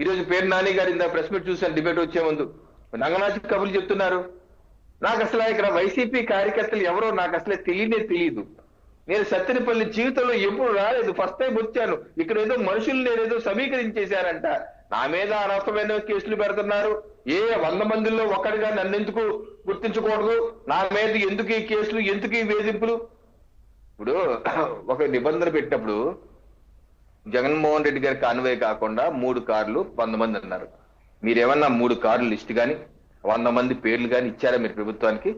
ఈ రోజు పేరు నాని గారు ఇంత ప్రెస్ మీట్ చూశాను డిబేట్ వచ్చే ముందు నంగనాచి కబుర్లు చెప్తున్నారు. నాకు అసలు ఇక్కడ వైసీపీ కార్యకర్తలు ఎవరో నాకు అసలే తెలియదు. నేను సత్తెనపల్లి జీవితంలో ఎప్పుడు రాలేదు, ఫస్ట్ టైం వచ్చాను. ఇక్కడ ఏదో మనుషులు నేనేదో సమీకరించేశారంట. నా మీద అనవసరమైన కేసులు పెడుతున్నారు. 100 మందిలో ఒక్కడిగా నన్ను ఎందుకు గుర్తించకూడదు? నా మీద ఎందుకు ఈ కేసులు, ఎందుకు ఈ వేధింపులు? ఇప్పుడు ఒక నిబంధన పెట్టినప్పుడు జగన్మోహన్ రెడ్డి గారి కాన్వే కాకుండా 3 కార్లు 100 మంది అన్నారు. మీరేమన్నా 3 కార్లు లిస్ట్ కానీ 100 మంది పేర్లు కానీ ఇచ్చారా మీరు ప్రభుత్వానికి?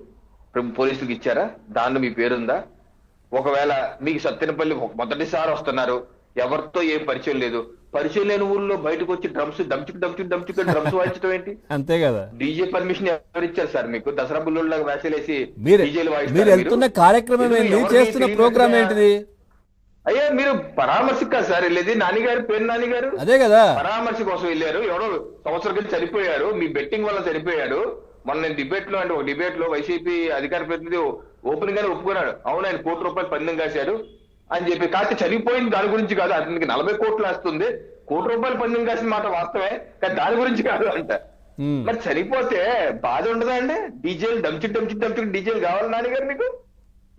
పోలీసులకు ఇచ్చారా? దానిలో మీ పేరుందా? ఒకవేళ మీకు సత్తెనపల్లి మొదటిసారి వస్తున్నారు, ఎవరితో ఏం పరిచయం లేదు, పరిచయం లేని ఊళ్ళో బయటకు వచ్చి డ్రమ్స్ దంచుకు డ్రమ్స్ వాయించడం ఏంటి? అంతే కదా. డీజే పర్మిషన్ ఎవరు ఇచ్చారు సార్ మీకు? దసరా బుల్లులాగా వేసలేసి మీరు వెళ్తున్న కార్యక్రమం ఏంటి, చేస్తున్న ప్రోగ్రామ్ ఏంటిది? అయ్యా మీరు పరామర్శకు కాదు సార్ వెళ్ళేది. నానిగారు పేరు నానిగారు అదే కదా, పరామర్శ కోసం వెళ్ళారు. ఎవరో సంవత్సరం క్రితం చనిపోయారు, మీ బెట్టింగ్ వల్ల చనిపోయాడు. మొన్న నేను డిబేట్ లో అంటే ఒక డిబేట్ లో వైసీపీ అధికార ప్రతినిధి ఓపెన్ గానే ఒప్పుకున్నాడు, అవును ఆయన ₹1 కోటి పందెం కాశాడు అని చెప్పి. కాకపోతే చనిపోయింది దాని గురించి కాదు, అతనికి 40 కోట్లు వస్తుంది, ₹1 కోటి పందెం కాసిన మాట వాస్తవే, కానీ దాని గురించి కాదు అంట. మరి చనిపోతే బాధ ఉండదా అండి? డీజేలు దంచుకు డీజేలు కావాలి నాన్నగారు మీకు?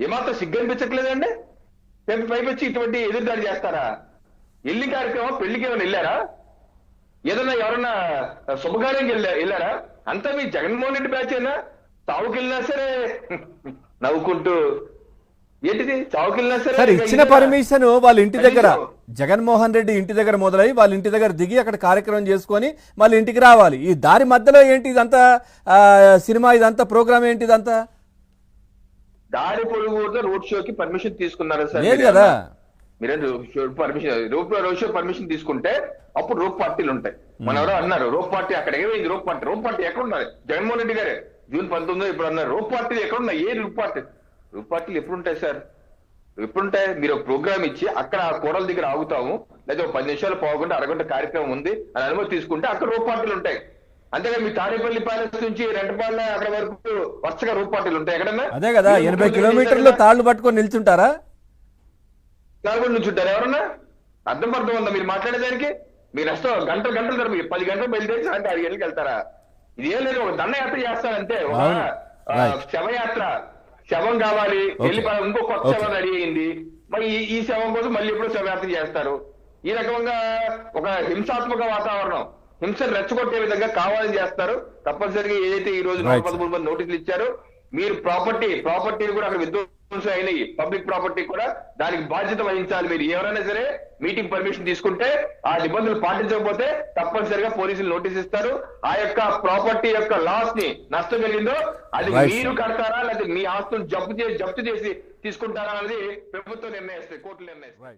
ఏమాత్రం సిగ్గు అనిపించట్లేదండి? పైకి వచ్చి ఇటువంటి ఎదురుదాడి చేస్తారా? ఎల్లి కార్యక్రమం పెళ్లికి ఏమైనా వెళ్ళారా? ఏదన్నా ఎవరన్నా శుభకార్యంకి వెళ్ళారా? అంతా మీ జగన్మోహన్ రెడ్డి బ్యాచ్ అయినా? చావుకి వెళ్ళినా సరే నవ్వుకుంటూ ఏంటిది చావుకి వెళ్ళినా సరే ఇచ్చిన పర్మిషన్ వాళ్ళ ఇంటి దగ్గర, జగన్మోహన్ రెడ్డి ఇంటి దగ్గర మొదలై వాళ్ళ ఇంటి దగ్గర దిగి అక్కడ కార్యక్రమం చేసుకొని మళ్ళీ ఇంటికి రావాలి. ఈ దారి మధ్యలో ఏంటి ఇదంతా సినిమా, ఇదంతా ప్రోగ్రామ్ ఏంటి? ఇదంతా దారి పొడుగు రోడ్ షోకి పర్మిషన్ తీసుకున్నారా సార్? లేదు కదా. మీరే రోడ్ షో పర్మిషన్ తీసుకుంటే అప్పుడు రోప్ పార్టీలు ఉంటాయి. మన ఎవరో అన్నారు రోప్ పార్టీ అక్కడ ఏమైంది? రోప్ పార్టీ ఎక్కడ ఉన్నారు? జగన్మోహన్ రెడ్డి గారే జూన్ 19 ఇప్పుడు అన్నారు రోప్ పార్టీలు ఎక్కడ ఉన్నాయి? రోప్ పార్టీలు ఎప్పుడు ఉంటాయి సార్? ఎప్పుడుంటాయి? మీరు ఒక ప్రోగ్రామ్ ఇచ్చి అక్కడ ఆ కూడల దగ్గర ఆగుతాము, లేదా 10 నిమిషాలు పోకుండా అరగంట కార్యక్రమం ఉంది అని అనుమతి తీసుకుంటే అక్కడ రోప్ పార్టీలు ఉంటాయి. అంతేగా మీ తాడేపల్లి ప్యాలెస్ నుంచి రెంటపాలెం అక్కడ వరకు వరుసగా రోప్ పార్టీలు ఉంటాయి ఎక్కడన్నా? అదే కదా, 80 కిలోమీటర్లు తాళ్లు పట్టుకొని నిల్చుంటారా? నిల్చుంటారు ఎవరన్నా? అర్థం ఉందా మీరు మాట్లాడేదానికి? మీరు నష్టం గంటలు 10 గంటలు బయలుదేరి సాయంత్రం 6 గంటలకు వెళ్తారా? ఇది ఏం లేదు, ఒక దండయాత్ర చేస్తారంటే, ఒక శవయాత్ర. శవం కావాలి, వెళ్ళి ఇంకో కొత్త శవం రెడీ అయింది, మరి ఈ శవం కోసం మళ్ళీ ఎప్పుడో శవయాత్ర చేస్తారు. ఈ రకంగా ఒక హింసాత్మక వాతావరణం, హింసను రెచ్చగొట్టే విధంగా కావాలని చేస్తారు. తప్పనిసరిగా ఏదైతే ఈ రోజు 113 మంది నోటీసులు ఇచ్చారో, మీరు ప్రాపర్టీని కూడా అక్కడ విధ్వంసం అయినాయి, పబ్లిక్ ప్రాపర్టీ కూడా, దానికి బాధ్యత వహించాలి. మీరు ఎవరైనా సరే మీటింగ్ పర్మిషన్ తీసుకుంటే ఆ నిబంధనలు పాటించకపోతే తప్పనిసరిగా పోలీసులు నోటీస్ ఇస్తారు. ఆ యొక్క ప్రాపర్టీ యొక్క లాస్ ని నష్టం కలిగిందో అది మీరు కడతారా, లేకపోతే మీ ఆస్తులు జప్తు చేసి తీసుకుంటారా అనేది ప్రభుత్వం నిర్ణయిస్తుంది, కోర్టులు నిర్ణయిస్తాయి.